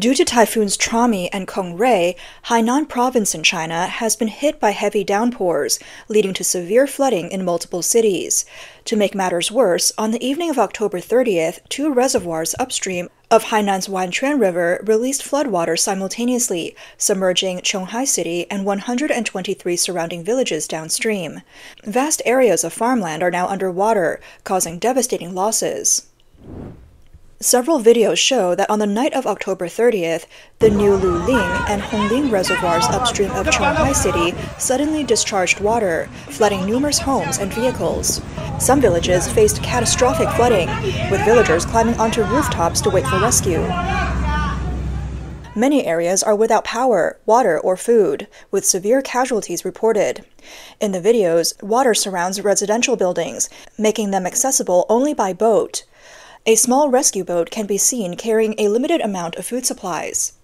Due to Typhoons Trami and Kong-Rey, Hainan Province in China has been hit by heavy downpours, leading to severe flooding in multiple cities. To make matters worse, on the evening of October 30th, two reservoirs upstream of Hainan's Wanquan River released floodwaters simultaneously, submerging Qionghai City and 123 surrounding villages downstream. Vast areas of farmland are now underwater, causing devastating losses. Several videos show that on the night of October 30th, the new Luling and Hongling reservoirs upstream of Qionghai City suddenly discharged water, flooding numerous homes and vehicles. Some villages faced catastrophic flooding, with villagers climbing onto rooftops to wait for rescue. Many areas are without power, water, or food, with severe casualties reported. In the videos, water surrounds residential buildings, making them accessible only by boat. A small rescue boat can be seen carrying a limited amount of food supplies.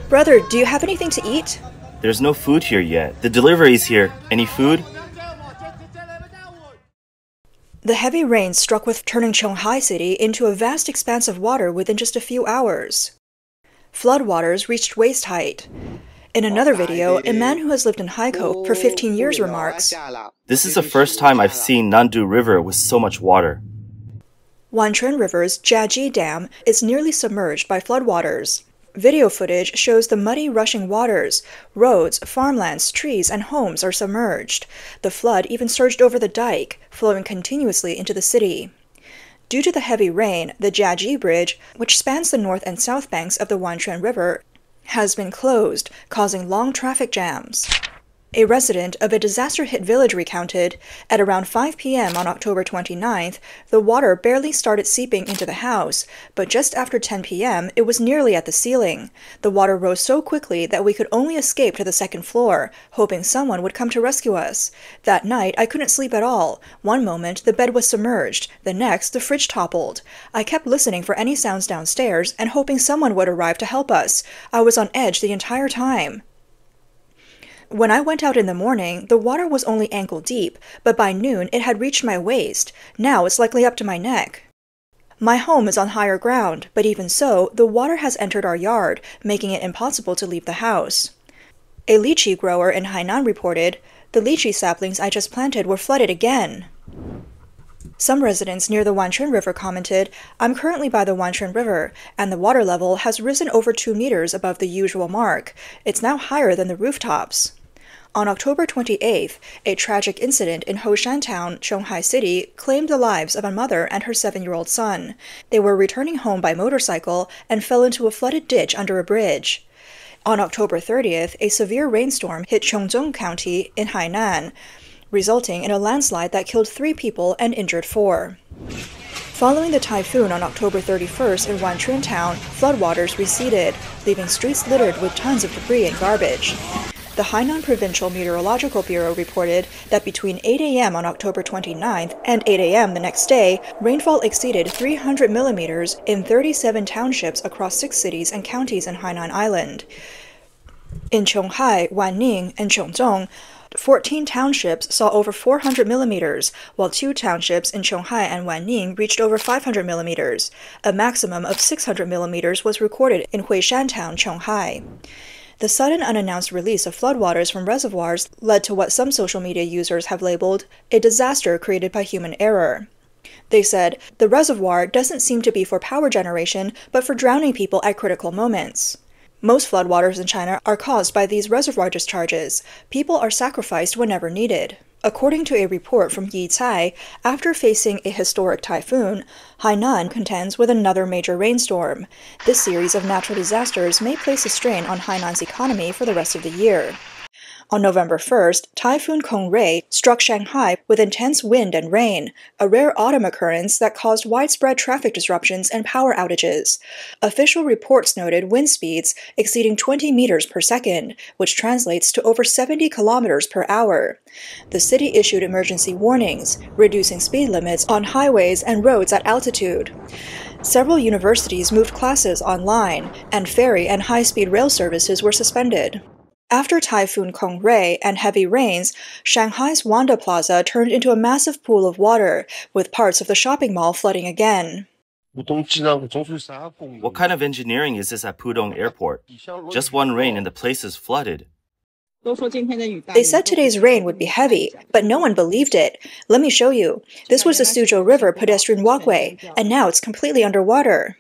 Brother, do you have anything to eat? There's no food here yet. The delivery's here. Any food? The heavy rain struck with turning Qionghai City into a vast expanse of water within just a few hours. Floodwaters reached waist height. In another video, a man who has lived in Haikou for 15 years remarks, "This is the first time I've seen Nandu River with so much water." Wanquan River's Jiaji Dam is nearly submerged by floodwaters. Video footage shows the muddy, rushing waters. Roads, farmlands, trees, and homes are submerged. The flood even surged over the dike, flowing continuously into the city. Due to the heavy rain, the Jiaji Bridge, which spans the north and south banks of the Wanquan River, has been closed, causing long traffic jams. A resident of a disaster-hit village recounted, at around 5 p.m. on October 29th, the water barely started seeping into the house, but just after 10 p.m. it was nearly at the ceiling. The water rose so quickly that we could only escape to the second floor, hoping someone would come to rescue us. That night, I couldn't sleep at all. One moment, the bed was submerged. The next, the fridge toppled. I kept listening for any sounds downstairs and hoping someone would arrive to help us. I was on edge the entire time. When I went out in the morning, the water was only ankle deep, but by noon it had reached my waist. Now it's likely up to my neck. My home is on higher ground, but even so, the water has entered our yard, making it impossible to leave the house. A lychee grower in Hainan reported, "The lychee saplings I just planted were flooded again." Some residents near the Wanquan River commented, "I'm currently by the Wanquan River, and the water level has risen over 2 meters above the usual mark. It's now higher than the rooftops." On October 28th, a tragic incident in Hoshan Town, Qionghai City, claimed the lives of a mother and her 7-year-old son. They were returning home by motorcycle and fell into a flooded ditch under a bridge. On October 30th, a severe rainstorm hit Qionghai County in Hainan, resulting in a landslide that killed 3 people and injured 4. Following the typhoon on October 31st in Wanquan Town, floodwaters receded, leaving streets littered with tons of debris and garbage. The Hainan Provincial Meteorological Bureau reported that between 8 a.m. on October 29th and 8 a.m. the next day, rainfall exceeded 300 millimeters in 37 townships across 6 cities and counties in Hainan Island. In Qionghai, Wanning, and Qionghai, 14 townships saw over 400 millimeters, while 2 townships in Qionghai and Wanning reached over 500 millimeters. A maximum of 600 millimeters was recorded in Huishan Town, Qionghai. The sudden unannounced release of floodwaters from reservoirs led to what some social media users have labeled a disaster created by human error. They said, "The reservoir doesn't seem to be for power generation, but for drowning people at critical moments." Most floodwaters in China are caused by these reservoir discharges. People are sacrificed whenever needed. According to a report from Yi Cai, after facing a historic typhoon, Hainan contends with another major rainstorm. This series of natural disasters may place a strain on Hainan's economy for the rest of the year. On November 1st, Typhoon Kong-Rey struck Shanghai with intense wind and rain, a rare autumn occurrence that caused widespread traffic disruptions and power outages. Official reports noted wind speeds exceeding 20 meters per second, which translates to over 70 kilometers per hour. The city issued emergency warnings, reducing speed limits on highways and roads at altitude. Several universities moved classes online, and ferry and high-speed rail services were suspended. After Typhoon Kong-Rey and heavy rains, Shanghai's Wanda Plaza turned into a massive pool of water, with parts of the shopping mall flooding again. What kind of engineering is this at Pudong Airport? Just one rain and the place is flooded. They said today's rain would be heavy, but no one believed it. Let me show you. This was the Suzhou River pedestrian walkway, and now it's completely underwater.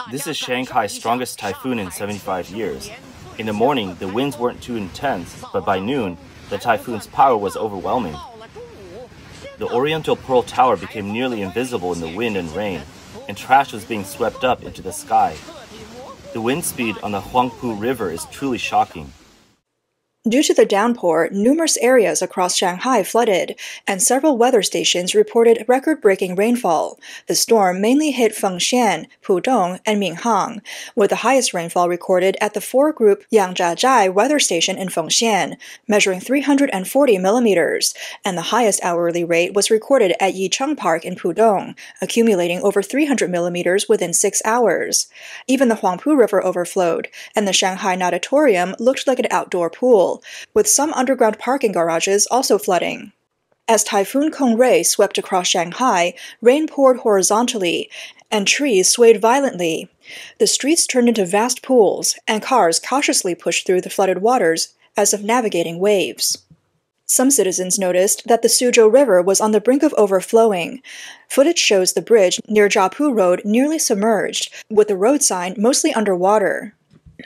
This is Shanghai's strongest typhoon in 75 years. In the morning, the winds weren't too intense, but by noon, the typhoon's power was overwhelming. The Oriental Pearl Tower became nearly invisible in the wind and rain, and trash was being swept up into the sky. The wind speed on the Huangpu River is truly shocking. Due to the downpour, numerous areas across Shanghai flooded, and several weather stations reported record-breaking rainfall. The storm mainly hit Fengxian, Pudong, and Minhang, with the highest rainfall recorded at the 4-group Yangzhazhai weather station in Fengxian, measuring 340 millimeters, and the highest hourly rate was recorded at Yicheng Park in Pudong, accumulating over 300 millimeters within 6 hours. Even the Huangpu River overflowed, and the Shanghai Natatorium looked like an outdoor pool, with some underground parking garages also flooding. As Typhoon Kong-Rey swept across Shanghai, rain poured horizontally, and trees swayed violently. The streets turned into vast pools, and cars cautiously pushed through the flooded waters as if navigating waves. Some citizens noticed that the Suzhou River was on the brink of overflowing. Footage shows the bridge near Jiapu Road nearly submerged, with the road sign mostly underwater.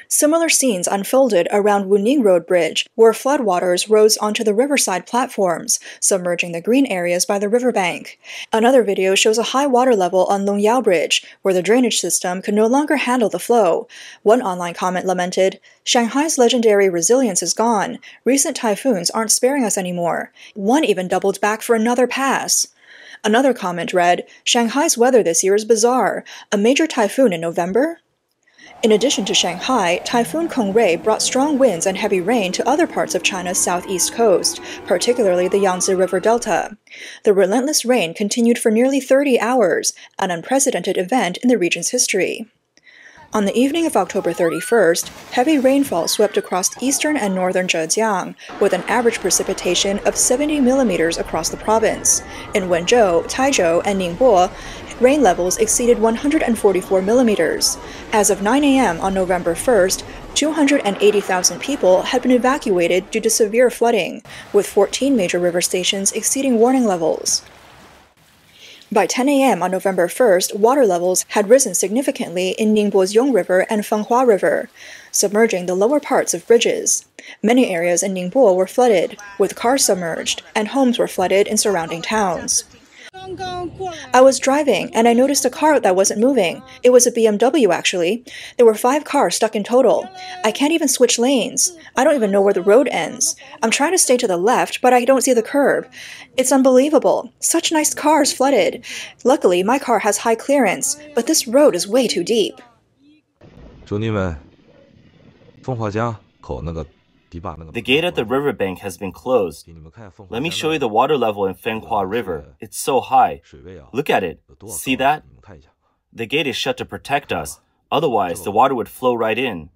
Similar scenes unfolded around Wuning Road Bridge, where floodwaters rose onto the riverside platforms, submerging the green areas by the riverbank. Another video shows a high water level on Longyao Bridge, where the drainage system could no longer handle the flow. One online comment lamented, "Shanghai's legendary resilience is gone. Recent typhoons aren't sparing us anymore." One even doubled back for another pass. Another comment read, "Shanghai's weather this year is bizarre. A major typhoon in November?" In addition to Shanghai, Typhoon Kong-Rey brought strong winds and heavy rain to other parts of China's southeast coast, particularly the Yangtze River Delta. The relentless rain continued for nearly 30 hours, an unprecedented event in the region's history. On the evening of October 31st, heavy rainfall swept across eastern and northern Zhejiang, with an average precipitation of 70 millimeters across the province. In Wenzhou, Taizhou, and Ningbo, rain levels exceeded 144 millimeters. As of 9 a.m. on November 1st, 280,000 people had been evacuated due to severe flooding, with 14 major river stations exceeding warning levels. By 10 a.m. on November 1st, water levels had risen significantly in Ningbo's Yong River and Fenghua River, submerging the lower parts of bridges. Many areas in Ningbo were flooded, with cars submerged, and homes were flooded in surrounding towns. I was driving, and I noticed a car that wasn't moving. It was a BMW, actually. There were 5 cars stuck in total. I can't even switch lanes. I don't even know where the road ends. I'm trying to stay to the left, but I don't see the curb. It's unbelievable. Such nice cars flooded. Luckily, my car has high clearance, but this road is way too deep. The gate at the riverbank has been closed. Let me show you the water level in Fenghua River. It's so high. Look at it. See that? The gate is shut to protect us. Otherwise, the water would flow right in.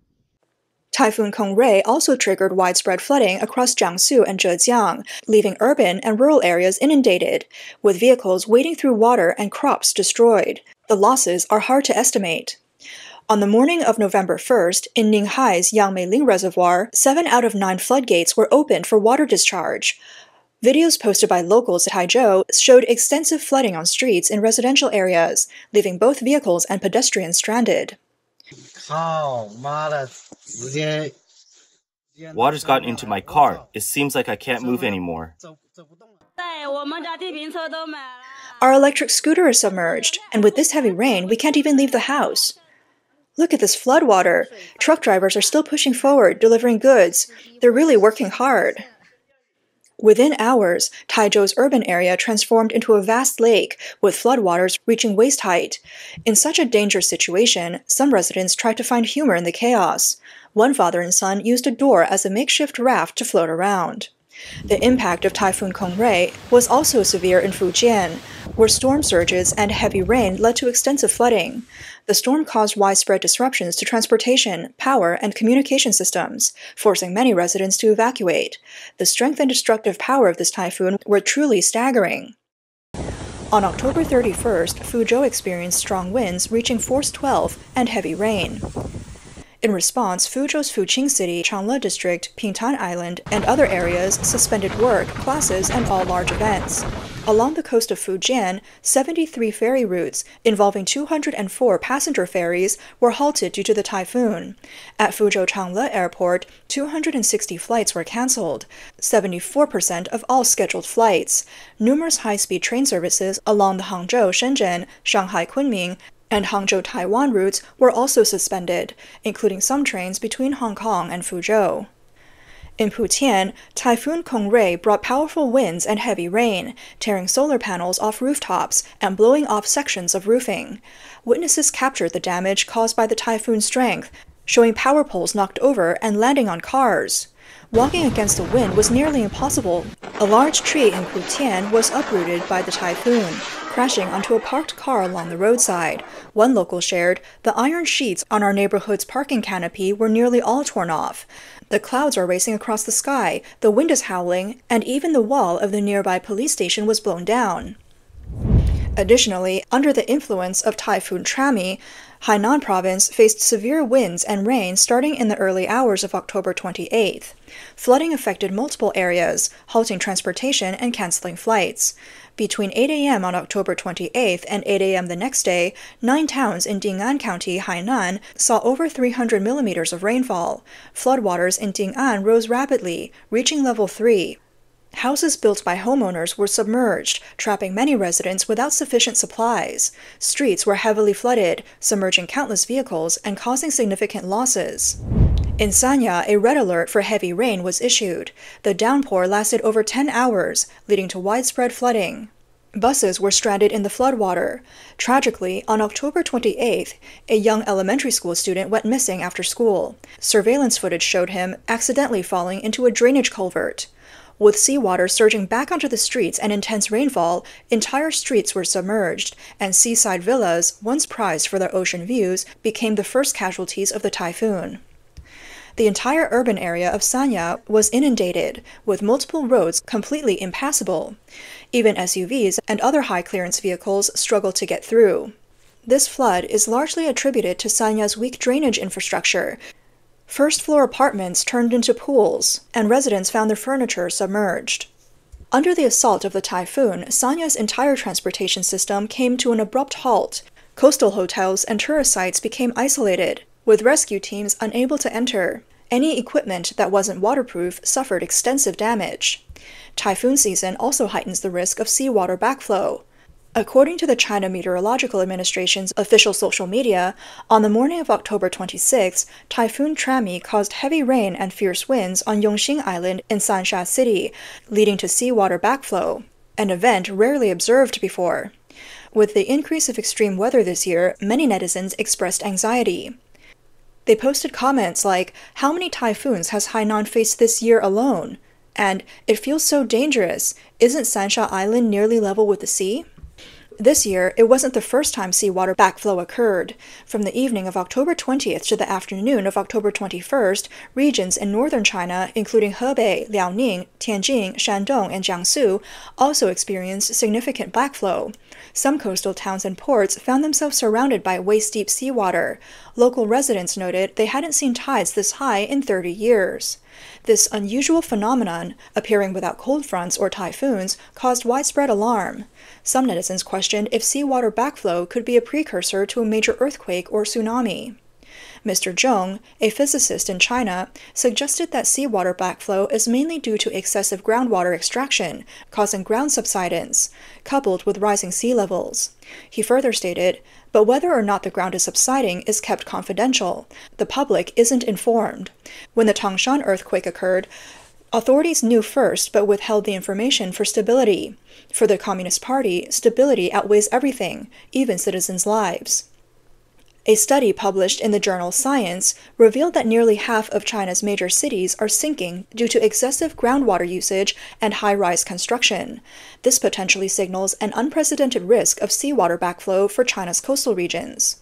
Typhoon Kong-Rey also triggered widespread flooding across Jiangsu and Zhejiang, leaving urban and rural areas inundated, with vehicles wading through water and crops destroyed. The losses are hard to estimate. On the morning of November 1st, in Ninghai's Yangmeiling Reservoir, 7 out of 9 floodgates were opened for water discharge. Videos posted by locals at Haizhou showed extensive flooding on streets in residential areas, leaving both vehicles and pedestrians stranded. Water's gotten into my car. It seems like I can't move anymore. Our electric scooter is submerged, and with this heavy rain, we can't even leave the house. Look at this floodwater. Truck drivers are still pushing forward, delivering goods. They're really working hard. Within hours, Taizhou's urban area transformed into a vast lake, with floodwaters reaching waist height. In such a dangerous situation, some residents tried to find humor in the chaos. One father and son used a door as a makeshift raft to float around. The impact of Typhoon Kong-Rey was also severe in Fujian, where storm surges and heavy rain led to extensive flooding. The storm caused widespread disruptions to transportation, power, and communication systems, forcing many residents to evacuate. The strength and destructive power of this typhoon were truly staggering. On October 31st, Fuzhou experienced strong winds reaching force 12 and heavy rain. In response, Fuzhou's Fuqing City, Changle District, Pingtan Island, and other areas suspended work, classes, and all large events. Along the coast of Fujian, 73 ferry routes, involving 204 passenger ferries, were halted due to the typhoon. At Fuzhou Changle Airport, 260 flights were cancelled, 74% of all scheduled flights. Numerous high-speed train services along the Hangzhou-Shenzhen, Shanghai-Kunming, and Hangzhou-Taiwan routes were also suspended, including some trains between Hong Kong and Fuzhou. In Putian, Typhoon Kong-Rey brought powerful winds and heavy rain, tearing solar panels off rooftops and blowing off sections of roofing. Witnesses captured the damage caused by the typhoon's strength, showing power poles knocked over and landing on cars. Walking against the wind was nearly impossible. A large tree in Putian was uprooted by the typhoon, crashing onto a parked car along the roadside. One local shared, "The iron sheets on our neighborhood's parking canopy were nearly all torn off. The clouds are racing across the sky, the wind is howling, and even the wall of the nearby police station was blown down." Additionally, under the influence of Typhoon Trami, Hainan Province faced severe winds and rain starting in the early hours of October 28th. Flooding affected multiple areas, halting transportation and canceling flights. Between 8 a.m. on October 28th and 8 a.m. the next day, 9 towns in Ding'an County, Hainan, saw over 300 millimeters of rainfall. Floodwaters in Ding'an rose rapidly, reaching level 3. Houses built by homeowners were submerged, trapping many residents without sufficient supplies. Streets were heavily flooded, submerging countless vehicles and causing significant losses. In Sanya, a red alert for heavy rain was issued. The downpour lasted over 10 hours, leading to widespread flooding. Buses were stranded in the floodwater. Tragically, on October 28th, a young elementary school student went missing after school. Surveillance footage showed him accidentally falling into a drainage culvert. With seawater surging back onto the streets and intense rainfall, entire streets were submerged, and seaside villas, once prized for their ocean views, became the first casualties of the typhoon. The entire urban area of Sanya was inundated, with multiple roads completely impassable. Even SUVs and other high-clearance vehicles struggled to get through. This flood is largely attributed to Sanya's weak drainage infrastructure. First-floor apartments turned into pools, and residents found their furniture submerged. Under the assault of the typhoon, Sanya's entire transportation system came to an abrupt halt. Coastal hotels and tourist sites became isolated, with rescue teams unable to enter. Any equipment that wasn't waterproof suffered extensive damage. Typhoon season also heightens the risk of seawater backflow. According to the China Meteorological Administration's official social media, on the morning of October 26, Typhoon Trami caused heavy rain and fierce winds on Yongxing Island in Shanghai City, leading to seawater backflow, an event rarely observed before. With the increase of extreme weather this year, many netizens expressed anxiety. They posted comments like, "How many typhoons has Hainan faced this year alone?" And, "It feels so dangerous. Isn't Shanghai Island nearly level with the sea?" This year, it wasn't the first time seawater backflow occurred. From the evening of October 20th to the afternoon of October 21st, regions in northern China, including Hebei, Liaoning, Tianjin, Shandong, and Jiangsu, also experienced significant backflow. Some coastal towns and ports found themselves surrounded by waist-deep seawater. Local residents noted they hadn't seen tides this high in 30 years. This unusual phenomenon, appearing without cold fronts or typhoons, caused widespread alarm. Some netizens questioned if seawater backflow could be a precursor to a major earthquake or tsunami. Mr. Zhong, a physicist in China, suggested that seawater backflow is mainly due to excessive groundwater extraction, causing ground subsidence, coupled with rising sea levels. He further stated, "But whether or not the ground is subsiding is kept confidential. The public isn't informed. When the Tangshan earthquake occurred, authorities knew first but withheld the information for stability. For the Communist Party, stability outweighs everything, even citizens' lives." A study published in the journal Science revealed that nearly half of China's major cities are sinking due to excessive groundwater usage and high-rise construction. This potentially signals an unprecedented risk of seawater backflow for China's coastal regions.